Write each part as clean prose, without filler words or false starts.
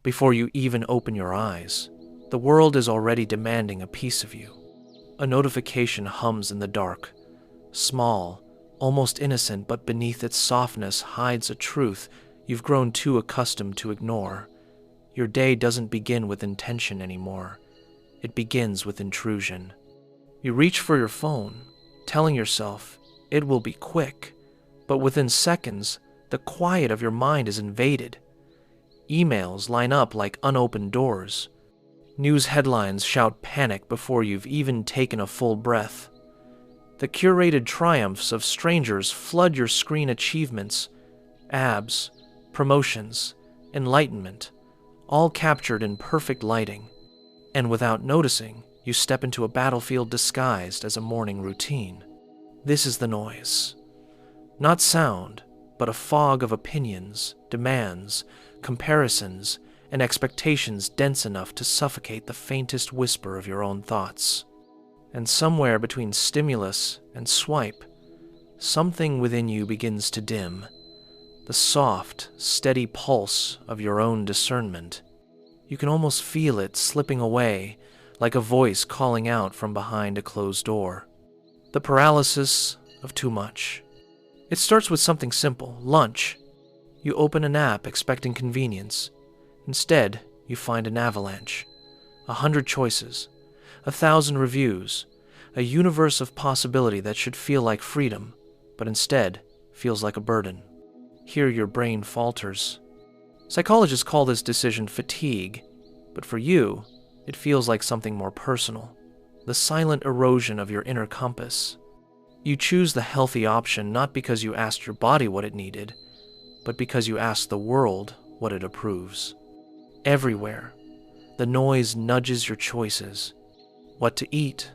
Before you even open your eyes, the world is already demanding a piece of you. A notification hums in the dark, small, almost innocent, but beneath its softness hides a truth you've grown too accustomed to ignore. Your day doesn't begin with intention anymore. It begins with intrusion. You reach for your phone, telling yourself it will be quick, but within seconds, the quiet of your mind is invaded. Emails line up like unopened doors. News headlines shout panic before you've even taken a full breath. The curated triumphs of strangers flood your screen. Achievements, abs, promotions, enlightenment, all captured in perfect lighting. And without noticing, you step into a battlefield disguised as a morning routine. This is the noise. Not sound, but a fog of opinions, demands, comparisons, and expectations dense enough to suffocate the faintest whisper of your own thoughts. And somewhere between stimulus and swipe, something within you begins to dim, the soft, steady pulse of your own discernment. You can almost feel it slipping away, like a voice calling out from behind a closed door. The paralysis of too much. It starts with something simple, lunch. You open an app expecting convenience. Instead, you find an avalanche. 100 choices, 1,000 reviews, a universe of possibility that should feel like freedom, but instead feels like a burden. Here your brain falters. Psychologists call this decision fatigue, but for you, it feels like something more personal, the silent erosion of your inner compass. You choose the healthy option not because you asked your body what it needed, but because you asked the world what it approves. Everywhere, the noise nudges your choices. What to eat,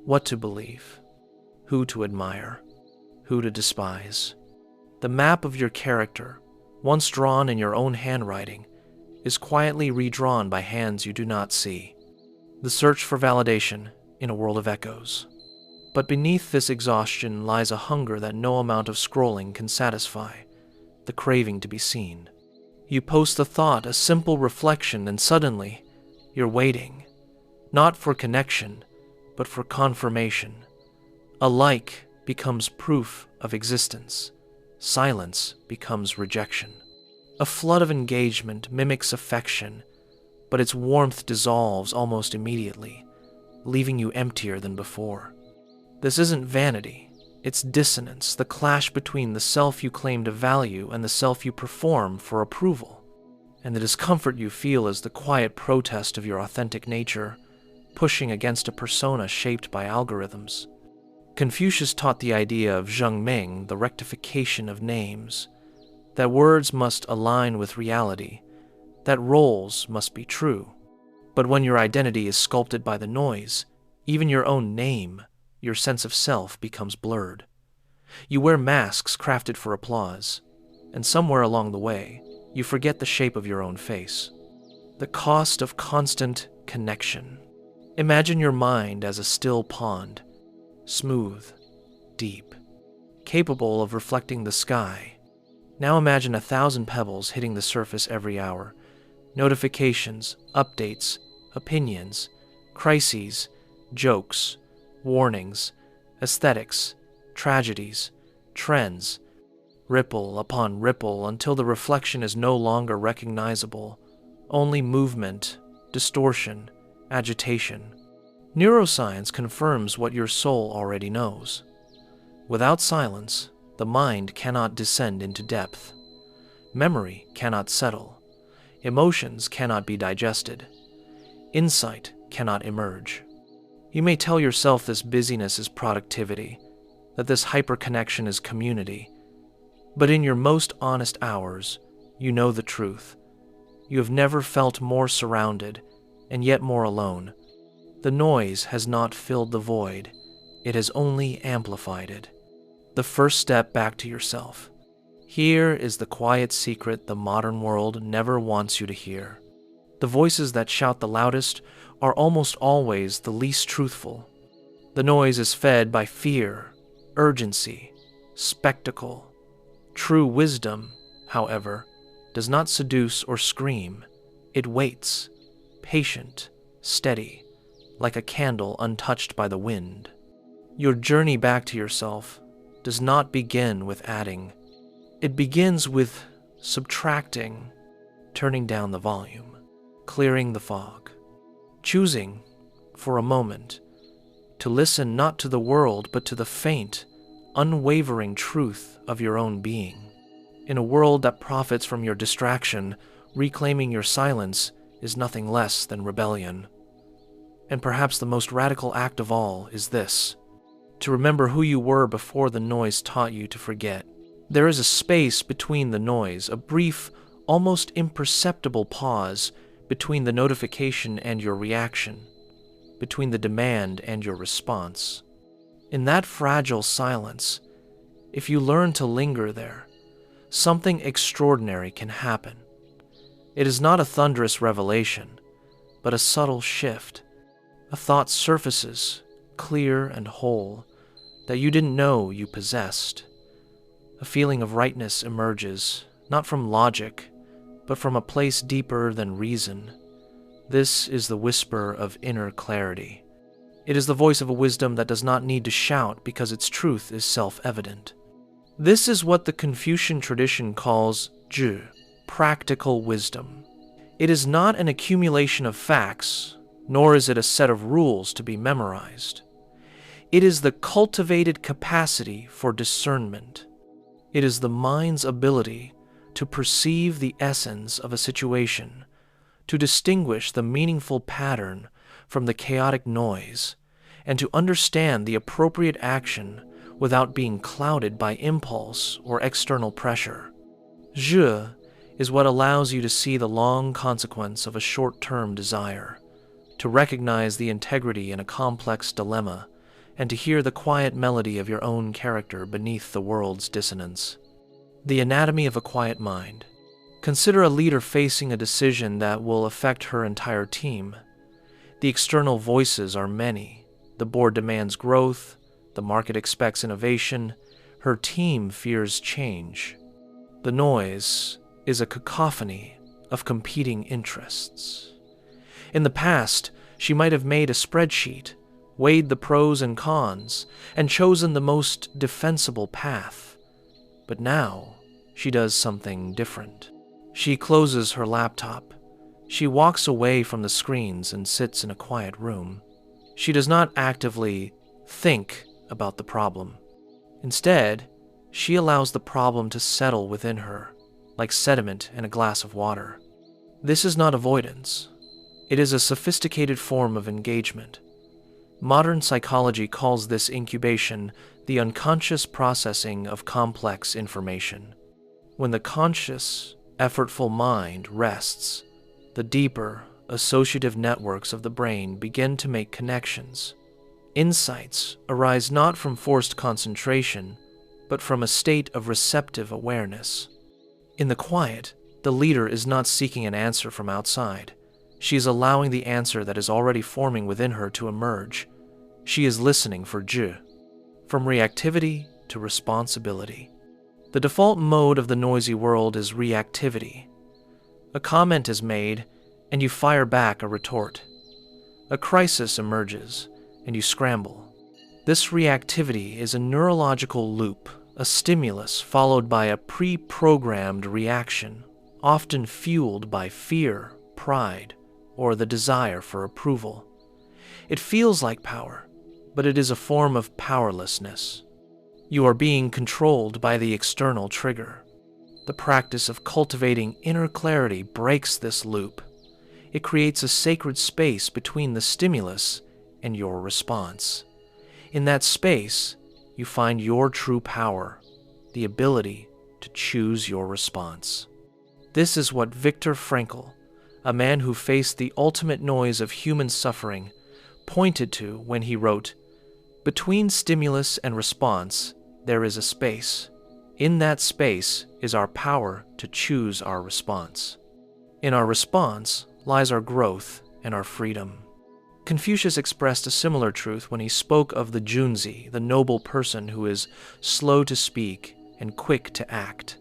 what to believe, who to admire, who to despise. The map of your character, once drawn in your own handwriting, is quietly redrawn by hands you do not see. The search for validation in a world of echoes. But beneath this exhaustion lies a hunger that no amount of scrolling can satisfy, the craving to be seen. You post a thought, a simple reflection, and suddenly, you're waiting, not for connection, but for confirmation. A like becomes proof of existence. Silence becomes rejection. A flood of engagement mimics affection, but its warmth dissolves almost immediately, leaving you emptier than before. This isn't vanity, it's dissonance, the clash between the self you claim to value and the self you perform for approval. And the discomfort you feel is the quiet protest of your authentic nature, pushing against a persona shaped by algorithms. Confucius taught the idea of zhengming, the rectification of names, that words must align with reality, that roles must be true. But when your identity is sculpted by the noise, even your own name, your sense of self becomes blurred. You wear masks crafted for applause, and somewhere along the way, you forget the shape of your own face. The cost of constant connection. Imagine your mind as a still pond, smooth, deep, capable of reflecting the sky. Now imagine 1,000 pebbles hitting the surface every hour. Notifications, updates, opinions, crises, jokes, warnings, aesthetics, tragedies, trends, ripple upon ripple until the reflection is no longer recognizable, only movement, distortion, agitation. Neuroscience confirms what your soul already knows. Without silence, the mind cannot descend into depth. Memory cannot settle. Emotions cannot be digested. Insight cannot emerge. You may tell yourself this busyness is productivity, that this hyperconnection is community, but in your most honest hours, you know the truth. You have never felt more surrounded, and yet more alone. The noise has not filled the void, it has only amplified it. The first step back to yourself. Here is the quiet secret the modern world never wants you to hear. The voices that shout the loudest are almost always the least truthful. The noise is fed by fear, urgency, spectacle. True wisdom, however, does not seduce or scream. It waits, patient, steady, like a candle untouched by the wind. Your journey back to yourself does not begin with adding. It begins with subtracting, turning down the volume, clearing the fog, choosing, for a moment, to listen not to the world but to the faint, unwavering truth of your own being. In a world that profits from your distraction, reclaiming your silence is nothing less than rebellion. And perhaps the most radical act of all is this: to remember who you were before the noise taught you to forget. There is a space between the noise, a brief, almost imperceptible pause between the notification and your reaction, between the demand and your response. In that fragile silence, if you learn to linger there, something extraordinary can happen. It is not a thunderous revelation, but a subtle shift. A thought surfaces, clear and whole, that you didn't know you possessed. A feeling of rightness emerges, not from logic, but from a place deeper than reason. This is the whisper of inner clarity. It is the voice of a wisdom that does not need to shout because its truth is self-evident. This is what the Confucian tradition calls zhi, practical wisdom. It is not an accumulation of facts, nor is it a set of rules to be memorized. It is the cultivated capacity for discernment. It is the mind's ability to perceive the essence of a situation, to distinguish the meaningful pattern from the chaotic noise, and to understand the appropriate action without being clouded by impulse or external pressure. Zhi is what allows you to see the long consequence of a short-term desire, to recognize the integrity in a complex dilemma, and to hear the quiet melody of your own character beneath the world's dissonance. The anatomy of a quiet mind. Consider a leader facing a decision that will affect her entire team. The external voices are many. The board demands growth, the market expects innovation, her team fears change. The noise is a cacophony of competing interests. In the past, she might have made a spreadsheet, weighed the pros and cons, and chosen the most defensible path. But now, she does something different. She closes her laptop. She walks away from the screens and sits in a quiet room. She does not actively think about the problem. Instead, she allows the problem to settle within her, like sediment in a glass of water. This is not avoidance. It is a sophisticated form of engagement. Modern psychology calls this incubation the unconscious processing of complex information. When the conscious, effortful mind rests, the deeper, associative networks of the brain begin to make connections. Insights arise not from forced concentration, but from a state of receptive awareness. In the quiet, the leader is not seeking an answer from outside. She is allowing the answer that is already forming within her to emerge. She is listening for zhi, from reactivity to responsibility. The default mode of the noisy world is reactivity. A comment is made, and you fire back a retort. A crisis emerges, and you scramble. This reactivity is a neurological loop, a stimulus followed by a pre-programmed reaction, often fueled by fear, pride, or the desire for approval. It feels like power, but it is a form of powerlessness. You are being controlled by the external trigger. The practice of cultivating inner clarity breaks this loop. It creates a sacred space between the stimulus and your response. In that space, you find your true power, the ability to choose your response. This is what Viktor Frankl, a man who faced the ultimate noise of human suffering, pointed to when he wrote, "Between stimulus and response, there is a space. In that space is our power to choose our response. In our response lies our growth and our freedom." Confucius expressed a similar truth when he spoke of the Junzi, the noble person who is slow to speak and quick to act.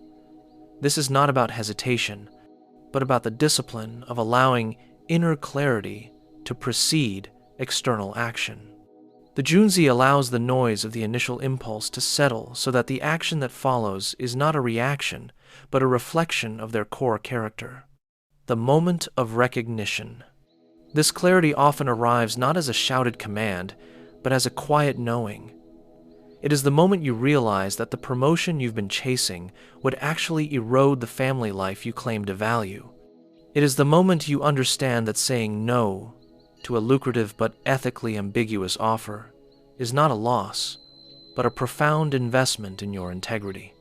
This is not about hesitation, but about the discipline of allowing inner clarity to precede external action. The Junzi allows the noise of the initial impulse to settle so that the action that follows is not a reaction, but a reflection of their core character. The moment of recognition. This clarity often arrives not as a shouted command, but as a quiet knowing. It is the moment you realize that the promotion you've been chasing would actually erode the family life you claim to value. It is the moment you understand that saying no to a lucrative but ethically ambiguous offer is not a loss, but a profound investment in your integrity.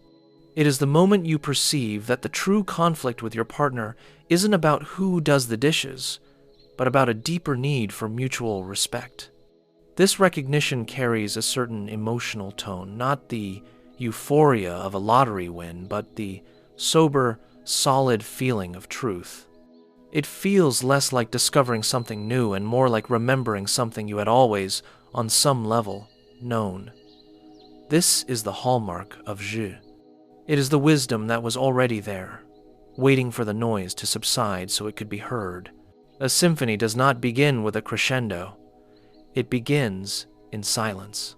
It is the moment you perceive that the true conflict with your partner isn't about who does the dishes, but about a deeper need for mutual respect. This recognition carries a certain emotional tone, not the euphoria of a lottery win, but the sober, solid feeling of truth. It feels less like discovering something new and more like remembering something you had always, on some level, known. This is the hallmark of Zhi. It is the wisdom that was already there, waiting for the noise to subside so it could be heard. A symphony does not begin with a crescendo. It begins in silence.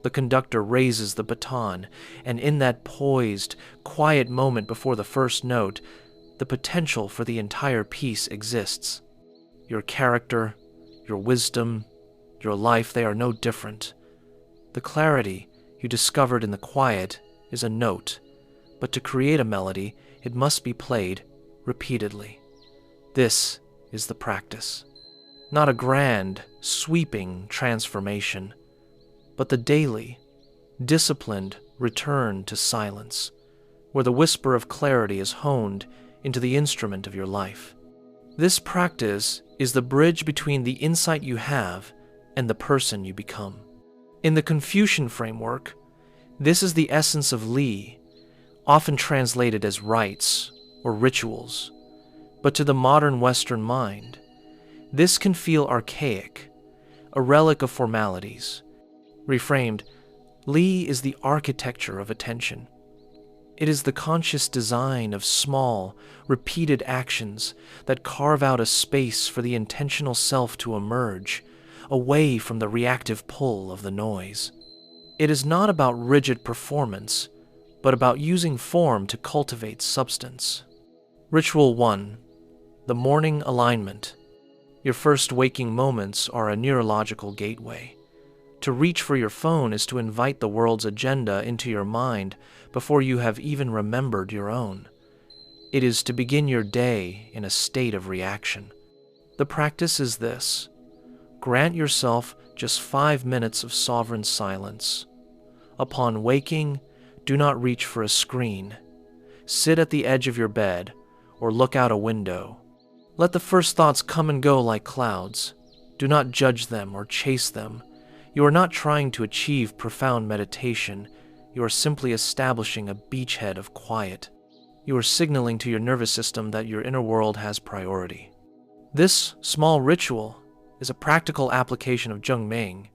The conductor raises the baton, and in that poised, quiet moment before the first note, the potential for the entire piece exists. Your character, your wisdom, your life, they are no different. The clarity you discovered in the quiet is a note, but to create a melody, it must be played repeatedly. This is the practice. Not a grand, sweeping transformation, but the daily, disciplined return to silence, where the whisper of clarity is honed into the instrument of your life. This practice is the bridge between the insight you have and the person you become. In the Confucian framework, this is the essence of Li, often translated as rites or rituals, but to the modern Western mind, this can feel archaic, a relic of formalities. Reframed, Li is the architecture of attention. It is the conscious design of small, repeated actions that carve out a space for the intentional self to emerge, away from the reactive pull of the noise. It is not about rigid performance, but about using form to cultivate substance. Ritual 1. The morning alignment. Your first waking moments are a neurological gateway. To reach for your phone is to invite the world's agenda into your mind before you have even remembered your own. It is to begin your day in a state of reaction. The practice is this. Grant yourself just 5 minutes of sovereign silence. Upon waking, do not reach for a screen. Sit at the edge of your bed or look out a window. Let the first thoughts come and go like clouds. Do not judge them or chase them. You are not trying to achieve profound meditation. You are simply establishing a beachhead of quiet. You are signaling to your nervous system that your inner world has priority. This small ritual is a practical application of Zhengming.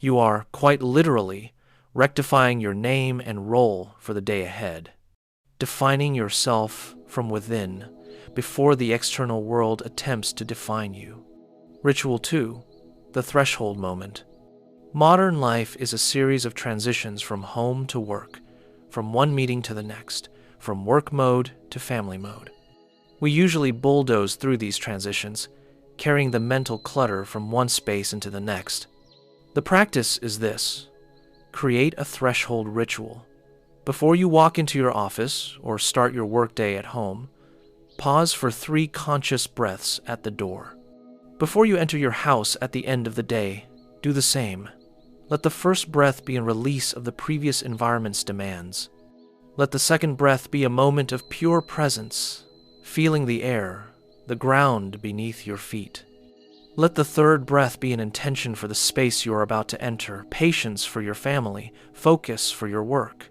You are, quite literally, rectifying your name and role for the day ahead, defining yourself from within before the external world attempts to define you. Ritual 2. The threshold moment. Modern life is a series of transitions from home to work, from one meeting to the next, from work mode to family mode. We usually bulldoze through these transitions, carrying the mental clutter from one space into the next. The practice is this. Create a threshold ritual. Before you walk into your office or start your workday at home, pause for 3 conscious breaths at the door. Before you enter your house at the end of the day, do the same. Let the first breath be a release of the previous environment's demands. Let the second breath be a moment of pure presence, feeling the air, the ground beneath your feet. Let the third breath be an intention for the space you are about to enter, patience for your family, focus for your work.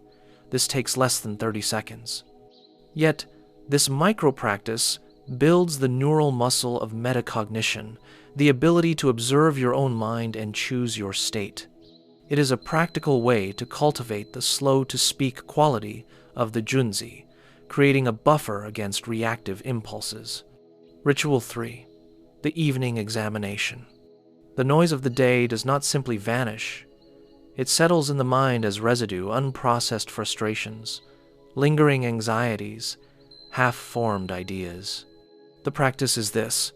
This takes less than 30 seconds. Yet, this micro-practice builds the neural muscle of metacognition, the ability to observe your own mind and choose your state. It is a practical way to cultivate the slow-to-speak quality of the Junzi, creating a buffer against reactive impulses. Ritual 3. The evening examination. The noise of the day does not simply vanish. It settles in the mind as residue, unprocessed frustrations, lingering anxieties, half-formed ideas. The practice is this: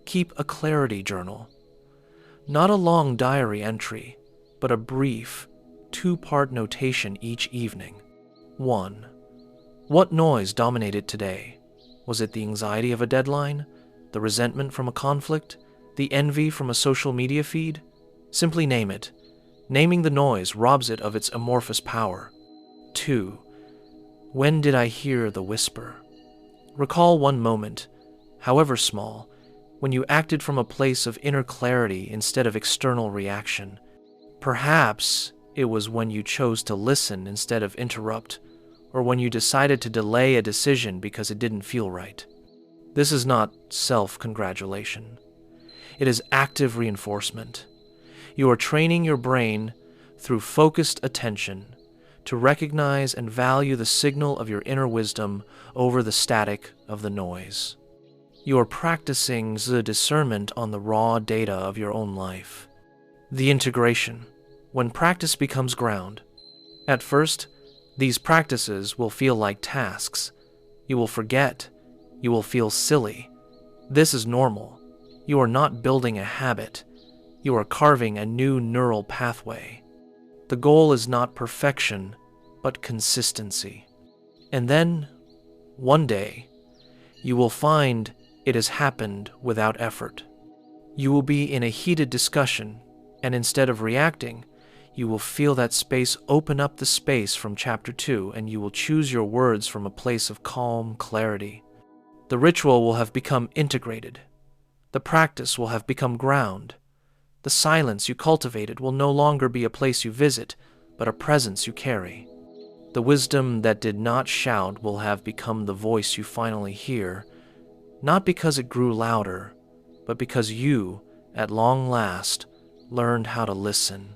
keep a clarity journal. Not a long diary entry, but a brief, 2-part notation each evening. 1. What noise dominated today? Was it the anxiety of a deadline, the resentment from a conflict, the envy from a social media feed? Simply name it. Naming the noise robs it of its amorphous power. 2. When did I hear the whisper? Recall one moment, however small, when you acted from a place of inner clarity instead of external reaction. Perhaps it was when you chose to listen instead of interrupt, or when you decided to delay a decision because it didn't feel right. This is not self-congratulation. It is active reinforcement. You are training your brain through focused attention to recognize and value the signal of your inner wisdom over the static of the noise. You are practicing the discernment on the raw data of your own life. The integration, when practice becomes ground. At first, these practices will feel like tasks. You will forget. You will feel silly. This is normal. You are not building a habit. You are carving a new neural pathway. The goal is not perfection, but consistency. And then, one day, you will find it has happened without effort. You will be in a heated discussion, and instead of reacting, you will feel that space open up the space from chapter 2, and you will choose your words from a place of calm clarity. The ritual will have become integrated. The practice will have become ground. The silence you cultivated will no longer be a place you visit, but a presence you carry. The wisdom that did not shout will have become the voice you finally hear, not because it grew louder, but because you, at long last, learned how to listen.